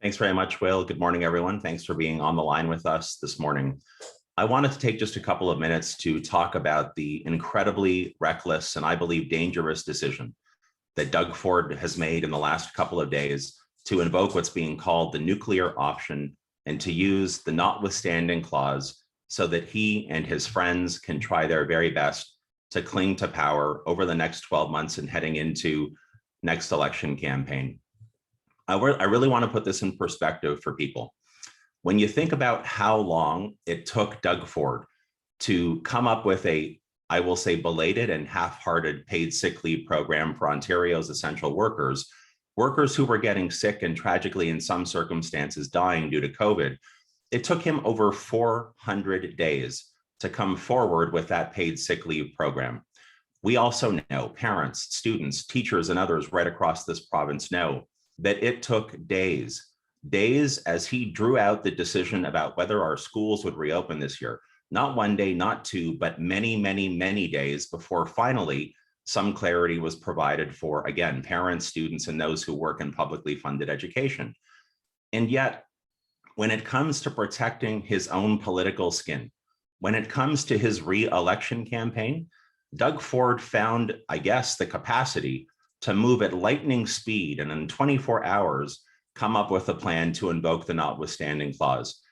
Thanks very much, Will. Good morning, everyone. Thanks for being on the line with us this morning. I wanted to take just a couple of minutes to talk about the incredibly reckless and I believe dangerous decision that Doug Ford has made in the last couple of days to invoke what's being called the nuclear option and to use the notwithstanding clause so that he and his friends can try their very best to cling to power over the next 12 months and heading into next election campaign. I really want to put this in perspective for people. When you think about how long it took Doug Ford to come up with a, I will say, belated and half-hearted paid sick leave program for Ontario's essential workers, workers who were getting sick and tragically in some circumstances dying due to COVID, it took him over 400 days to come forward with that paid sick leave program. We also know, parents, students, teachers, and others right across this province know that it took days as he drew out the decision about whether our schools would reopen this year. Not one day, not two, but many, many, many days before finally some clarity was provided for, again, parents, students, and those who work in publicly funded education. And yet, when it comes to protecting his own political skin, when it comes to his re-election campaign, Doug Ford found, I guess, the capacity to move at lightning speed and in 24 hours come up with a plan to invoke the notwithstanding clause.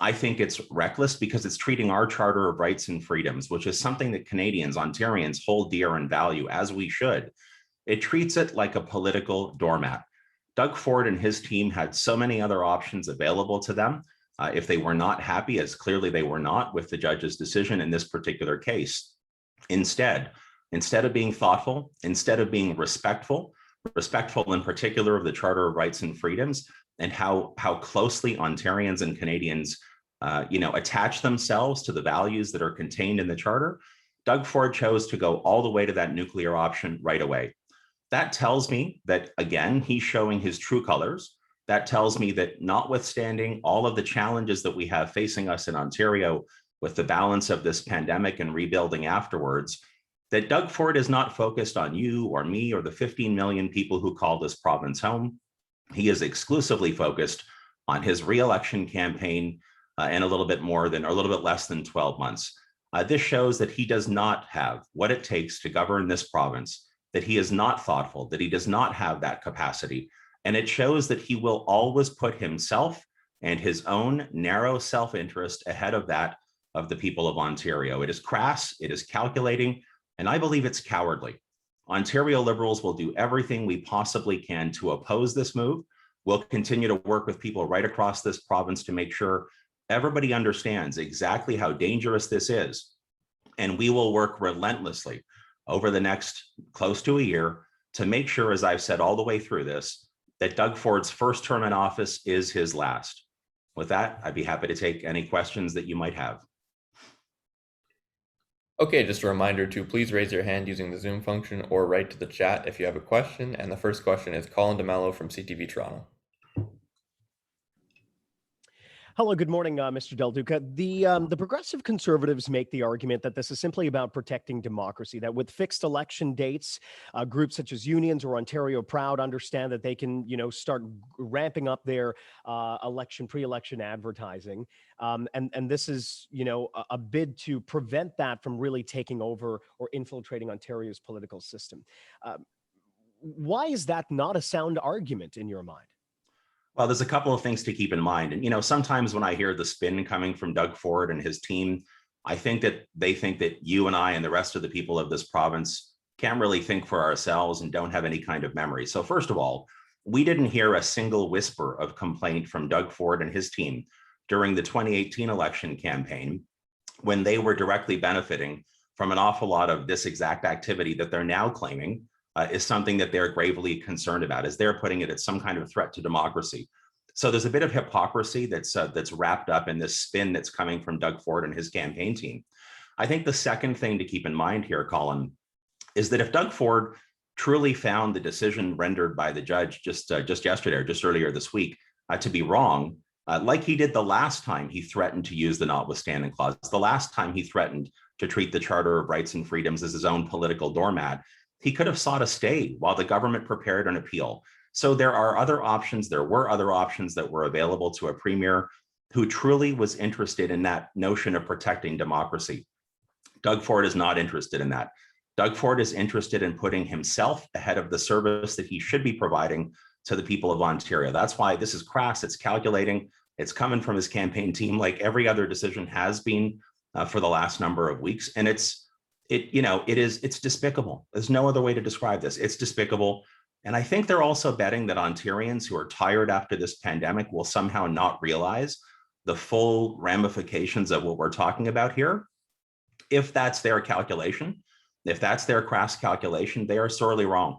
I think it's reckless because it's treating our Charter of Rights and Freedoms, which is something that Canadians, Ontarians hold dear and value, as we should. It treats it like a political doormat. Doug Ford and his team had so many other options available to them if they were not happy, as clearly they were not, with the judge's decision in this particular case. Instead of being thoughtful, instead of being respectful in particular of the Charter of Rights and Freedoms and how closely Ontarians and Canadians attach themselves to the values that are contained in the Charter, Doug Ford chose to go all the way to that nuclear option right away. That tells me that, again, he's showing his true colors. That tells me that notwithstanding all of the challenges that we have facing us in Ontario with the balance of this pandemic and rebuilding afterwards, that Doug Ford is not focused on you or me or the 15 million people who call this province home. He is exclusively focused on his re-election campaign in a little bit less than 12 months. This shows that he does not have what it takes to govern this province, that he is not thoughtful, that he does not have that capacity. And it shows that he will always put himself and his own narrow self-interest ahead of that of the people of Ontario. It is crass, it is calculating, and I believe it's cowardly. Ontario Liberals will do everything we possibly can to oppose this move. We'll continue to work with people right across this province to make sure everybody understands exactly how dangerous this is. And we will work relentlessly over the next close to a year to make sure, as I've said all the way through this, that Doug Ford's first term in office is his last. With that, I'd be happy to take any questions that you might have. Okay, just a reminder to please raise your hand using the Zoom function or write to the chat if you have a question. And the first question is Colin DeMello from CTV Toronto. Hello, good morning, Mr. Del Duca. The progressive conservatives make the argument that this is simply about protecting democracy, that with fixed election dates, groups such as unions or Ontario Proud understand that they can, start ramping up their pre-election advertising. And this is, a bid to prevent that from really taking over or infiltrating Ontario's political system. Why is that not a sound argument in your mind? Well, there's a couple of things to keep in mind. And, sometimes when I hear the spin coming from Doug Ford and his team, I think that they think that you and I and the rest of the people of this province can't really think for ourselves and don't have any kind of memory. So first of all, we didn't hear a single whisper of complaint from Doug Ford and his team during the 2018 election campaign when they were directly benefiting from an awful lot of this exact activity that they're now claiming is something that they're gravely concerned about, as they're putting it as some kind of threat to democracy. So there's a bit of hypocrisy that's wrapped up in this spin that's coming from Doug Ford and his campaign team. I think the second thing to keep in mind here, Colin, is that if Doug Ford truly found the decision rendered by the judge just yesterday or just earlier this week to be wrong, like he did the last time he threatened to use the notwithstanding clause, the last time he threatened to treat the Charter of Rights and Freedoms as his own political doormat, he could have sought a stay while the government prepared an appeal. So there are other options. There were other options that were available to a premier who truly was interested in that notion of protecting democracy. Doug Ford is not interested in that. Doug Ford is interested in putting himself ahead of the service that he should be providing to the people of Ontario. That's why this is crass. It's calculating. It's coming from his campaign team, like every other decision has been for the last number of weeks. And it's despicable. There's no other way to describe this. It's despicable. And I think they're also betting that Ontarians who are tired after this pandemic will somehow not realize the full ramifications of what we're talking about here. If that's their calculation, if that's their crass calculation, they are sorely wrong.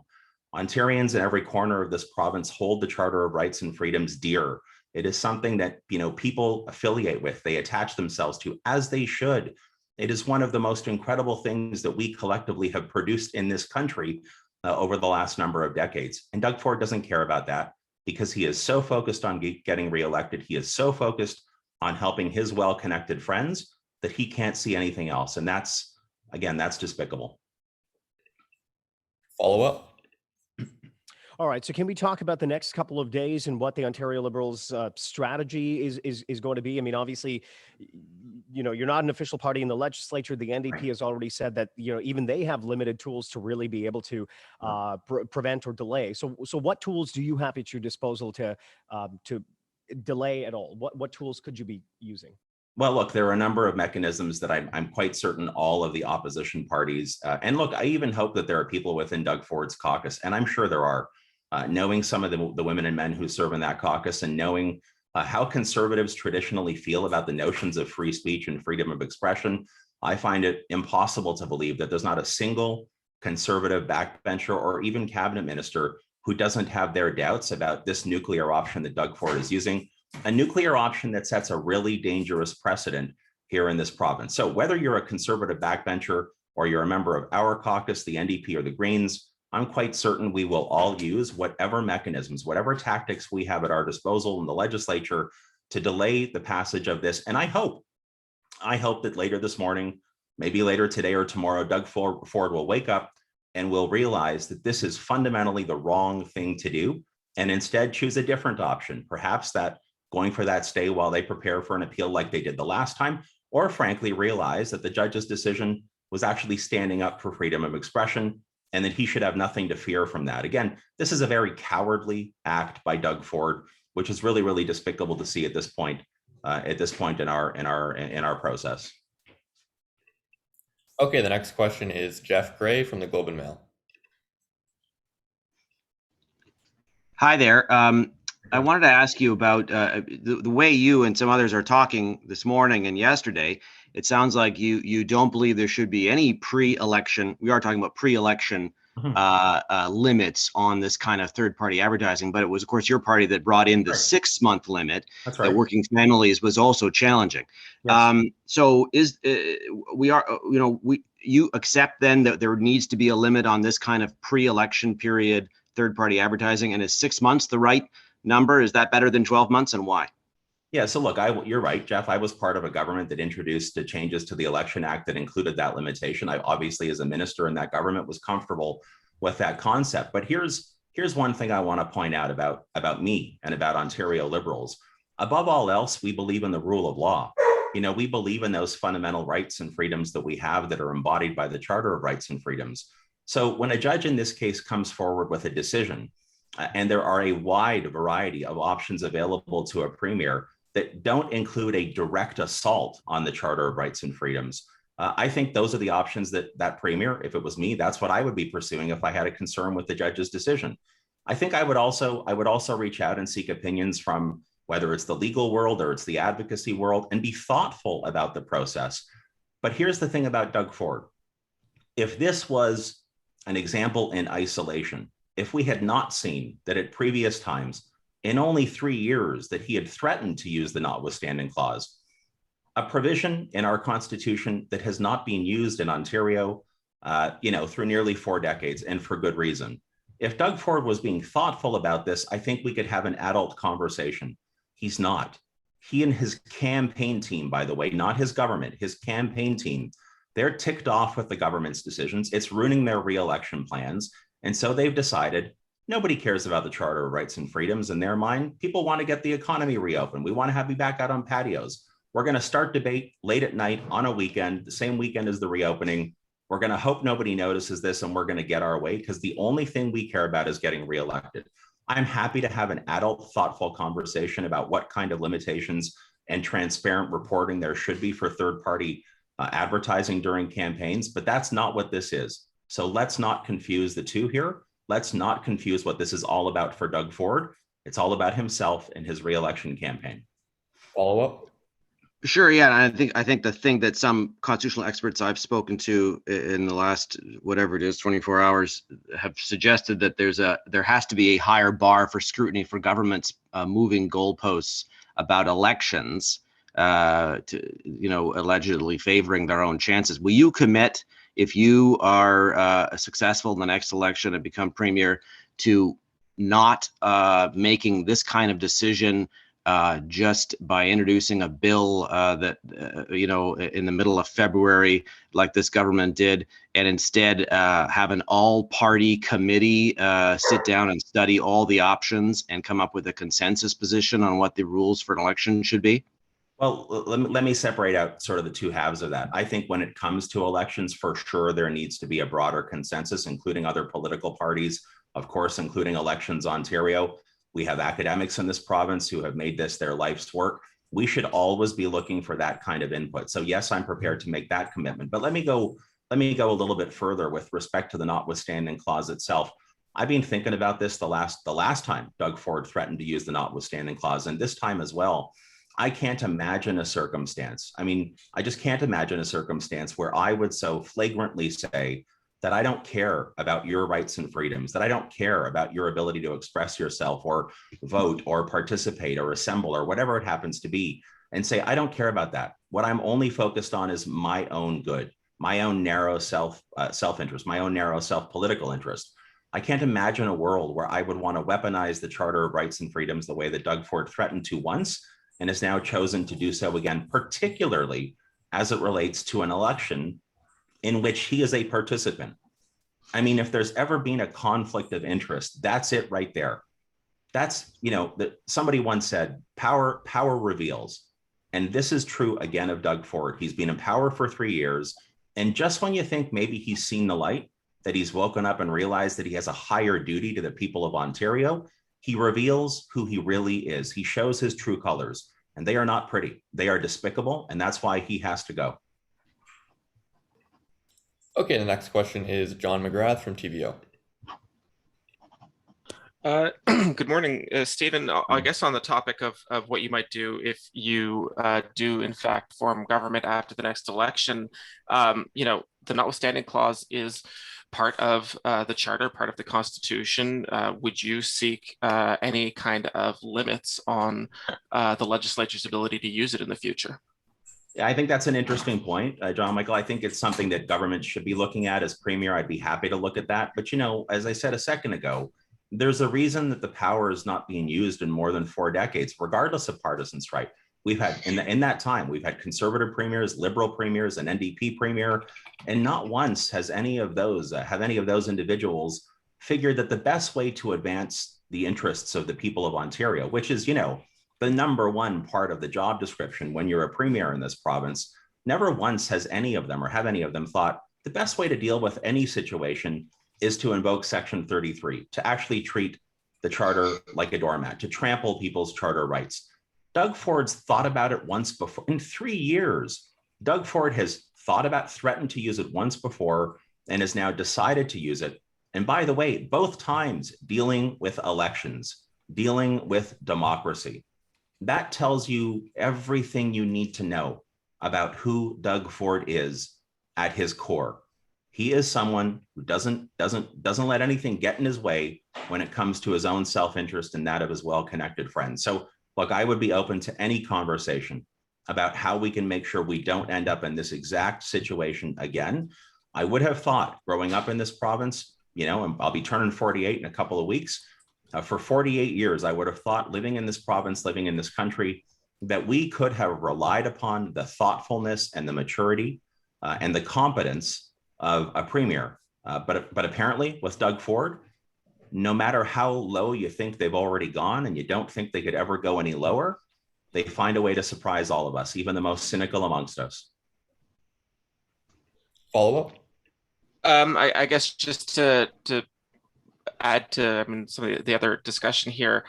Ontarians in every corner of this province hold the Charter of Rights and Freedoms dear. It is something that people affiliate with, they attach themselves to, as they should. It is one of the most incredible things that we collectively have produced in this country over the last number of decades. And Doug Ford doesn't care about that because he is so focused on getting reelected. He is so focused on helping his well-connected friends that he can't see anything else. And that's despicable. Follow up. All right. So can we talk about the next couple of days and what the Ontario Liberals' strategy is going to be? I mean, obviously, you're not an official party in the legislature. The NDP has already said that even they have limited tools to really be able to prevent or delay. So what tools do you have at your disposal to delay at all? What tools could you be using? Well, look, there are a number of mechanisms that I'm quite certain all of the opposition parties, and look, I even hope that there are people within Doug Ford's caucus, and I'm sure there are, knowing some of the women and men who serve in that caucus and knowing how conservatives traditionally feel about the notions of free speech and freedom of expression, I find it impossible to believe that there's not a single conservative backbencher or even cabinet minister who doesn't have their doubts about this nuclear option that Doug Ford is using. A nuclear option that sets a really dangerous precedent here in this province. So whether you're a conservative backbencher or you're a member of our caucus, the NDP or the Greens, I'm quite certain we will all use whatever mechanisms, whatever tactics we have at our disposal in the legislature to delay the passage of this. And I hope that later this morning, maybe later today or tomorrow, Doug Ford will wake up and will realize that this is fundamentally the wrong thing to do and instead choose a different option, perhaps that going for that stay while they prepare for an appeal like they did the last time, or frankly realize that the judge's decision was actually standing up for freedom of expression and that he should have nothing to fear from that. Again, this is a very cowardly act by Doug Ford, which is really, really despicable to see at this point in our process. Okay, the next question is Jeff Gray from the Globe and Mail. Hi there. I wanted to ask you about the way you and some others are talking this morning and yesterday. It sounds like you don't believe there should be any pre-election. We are talking about pre-election limits on this kind of third-party advertising, but it was, of course, your party that brought in the 6-month limit. That's right. That working families was also challenging. Yes. So you accept then that there needs to be a limit on this kind of pre-election period third-party advertising, and is 6 months the right number? Is that better than 12 months, and why? Yeah, so look, you're right, Jeff. I was part of a government that introduced the changes to the Election Act that included that limitation. I obviously, as a minister in that government, was comfortable with that concept. But here's one thing I want to point out about me and about Ontario Liberals. Above all else, we believe in the rule of law. We believe in those fundamental rights and freedoms that we have that are embodied by the Charter of Rights and Freedoms. So when a judge in this case comes forward with a decision, and there are a wide variety of options available to a premier that don't include a direct assault on the Charter of Rights and Freedoms, I think those are the options that premier, if it was me, that's what I would be pursuing if I had a concern with the judge's decision. I think I would also reach out and seek opinions from whether it's the legal world or it's the advocacy world and be thoughtful about the process. But here's the thing about Doug Ford. If this was an example in isolation, if we had not seen that at previous times, in only 3 years, that he had threatened to use the notwithstanding clause, a provision in our Constitution that has not been used in Ontario, through nearly 4 decades, and for good reason. If Doug Ford was being thoughtful about this, I think we could have an adult conversation. He's not. He and his campaign team, by the way, not his government, his campaign team, they're ticked off with the government's decisions. It's ruining their re-election plans. And so they've decided, Nobody cares about the Charter of Rights and Freedoms. In their mind, people want to get the economy reopened. We want to have you back out on patios. We're going to start debate late at night on a weekend, the same weekend as the reopening. We're going to hope nobody notices this, and we're going to get our way, because the only thing we care about is getting reelected. I'm happy to have an adult, thoughtful conversation about what kind of limitations and transparent reporting there should be for third-party advertising during campaigns, but that's not what this is. So let's not confuse the two here. Let's not confuse what this is all about for Doug Ford. It's all about himself and his reelection campaign. Follow up? Sure, yeah, and I think the thing that some constitutional experts I've spoken to in the last, whatever it is, 24 hours, have suggested that there has to be a higher bar for scrutiny for governments moving goalposts about elections, allegedly favoring their own chances. Will you commit, if you are successful in the next election and become premier, to not making this kind of decision just by introducing a bill that, in the middle of February, like this government did, and instead have an all-party committee sit down and study all the options and come up with a consensus position on what the rules for an election should be? Well, let me separate out sort of the two halves of that. I think when it comes to elections, for sure, there needs to be a broader consensus, including other political parties, of course, including Elections Ontario. We have academics in this province who have made this their life's work. We should always be looking for that kind of input. So yes, I'm prepared to make that commitment. But let me go a little bit further with respect to the notwithstanding clause itself. I've been thinking about this the last time Doug Ford threatened to use the notwithstanding clause, and this time as well. I can't imagine a circumstance. I mean, I just can't imagine a circumstance where I would so flagrantly say that I don't care about your rights and freedoms, that I don't care about your ability to express yourself or vote or participate or assemble or whatever it happens to be, and say, I don't care about that. What I'm only focused on is my own good, my own narrow self-interest, my own narrow self-political interest. I can't imagine a world where I would want to weaponize the Charter of Rights and Freedoms the way that Doug Ford threatened to once and has now chosen to do so again, particularly as it relates to an election in which he is a participant. I mean, if there's ever been a conflict of interest, that's it right there. That's, somebody once said, power reveals. And this is true again of Doug Ford. He's been in power for 3 years. And just when you think maybe he's seen the light, that he's woken up and realized that he has a higher duty to the people of Ontario, he reveals who he really is. He shows his true colors, and they are not pretty. They are despicable, and that's why he has to go. Okay, the next question is John McGrath from TVO. Good morning, Stephen. I guess on the topic of what you might do if you do in fact form government after the next election, the notwithstanding clause is part of the charter, part of the Constitution. Would you seek any kind of limits on the legislature's ability to use it in the future? Yeah, I think that's an interesting point, John Michael. I think it's something that government should be looking at. As Premier, I'd be happy to look at that. But, as I said a second ago, there's a reason that the power is not being used in more than 4 decades, regardless of partisan stripe. We've had, in that time, we've had conservative premiers, liberal premiers, an NDP premier, and not once has any of those individuals figured that the best way to advance the interests of the people of Ontario, which is, the number one part of the job description when you're a premier in this province, never once has any of them or have any of them thought the best way to deal with any situation is to invoke Section 33, to actually treat the charter like a doormat, to trample people's charter rights. Doug Ford's thought about it once before. In 3 years, Doug Ford has threatened to use it once before and has now decided to use it. And by the way, both times dealing with elections, dealing with democracy. That tells you everything you need to know about who Doug Ford is at his core. He is someone who doesn't let anything get in his way when it comes to his own self-interest and that of his well-connected friends. So look, I would be open to any conversation about how we can make sure we don't end up in this exact situation again. I would have thought growing up in this province, and I'll be turning 48 in a couple of weeks, for 48 years, I would have thought living in this province, living in this country, that we could have relied upon the thoughtfulness and the maturity and the competence of a premier. But apparently with Doug Ford, no matter how low you think they've already gone and you don't think they could ever go any lower, they find a way to surprise all of us, even the most cynical amongst us. Follow up? I guess just to add to, I mean, some of the other discussion here,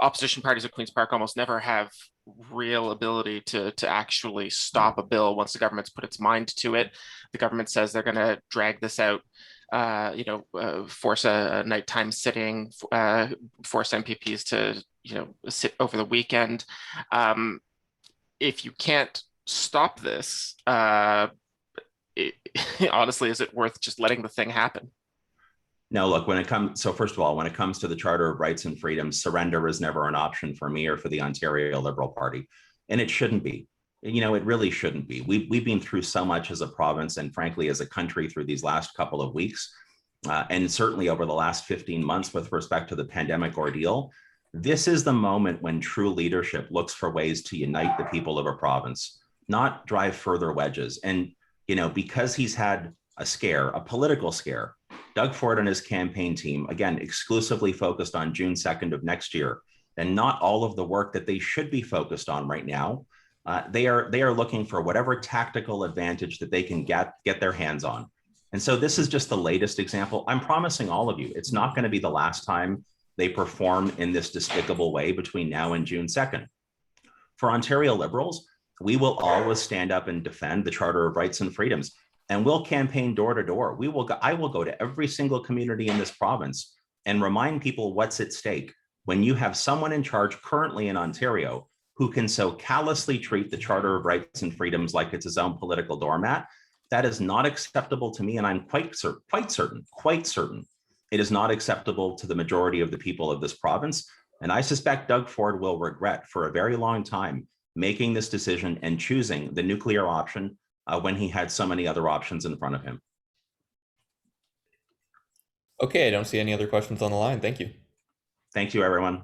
opposition parties at Queen's Park almost never have real ability to actually stop a bill once the government's put its mind to it. The government says they're going to drag this out, force a nighttime sitting, force MPPs to sit over the weekend. If you can't stop this, honestly, is it worth just letting the thing happen? No, look, so first of all, when it comes to the Charter of Rights and Freedoms, surrender is never an option for me or for the Ontario Liberal Party. And it shouldn't be. It really shouldn't be. We've been through so much as a province and frankly, as a country through these last couple of weeks. And certainly over the last 15 months with respect to the pandemic ordeal. This is the moment when true leadership looks for ways to unite the people of a province, not drive further wedges. And, because he's had a political scare, Doug Ford and his campaign team, again, exclusively focused on June 2nd of next year, and not all of the work that they should be focused on right now. They are looking for whatever tactical advantage that they can get their hands on. And so this is just the latest example. I'm promising all of you, it's not going to be the last time they perform in this despicable way between now and June 2nd. For Ontario Liberals, we will always stand up and defend the Charter of Rights and Freedoms. And we'll campaign door to door. I will go to every single community in this province and remind people what's at stake when you have someone in charge currently in Ontario who can so callously treat the Charter of Rights and Freedoms like it's his own political doormat. That is not acceptable to me, and I'm quite certain it is not acceptable to the majority of the people of this province. And I suspect Doug Ford will regret for a very long time making this decision and choosing the nuclear option when he had so many other options in front of him. Okay, I don't see any other questions on the line. Thank you. Thank you, everyone.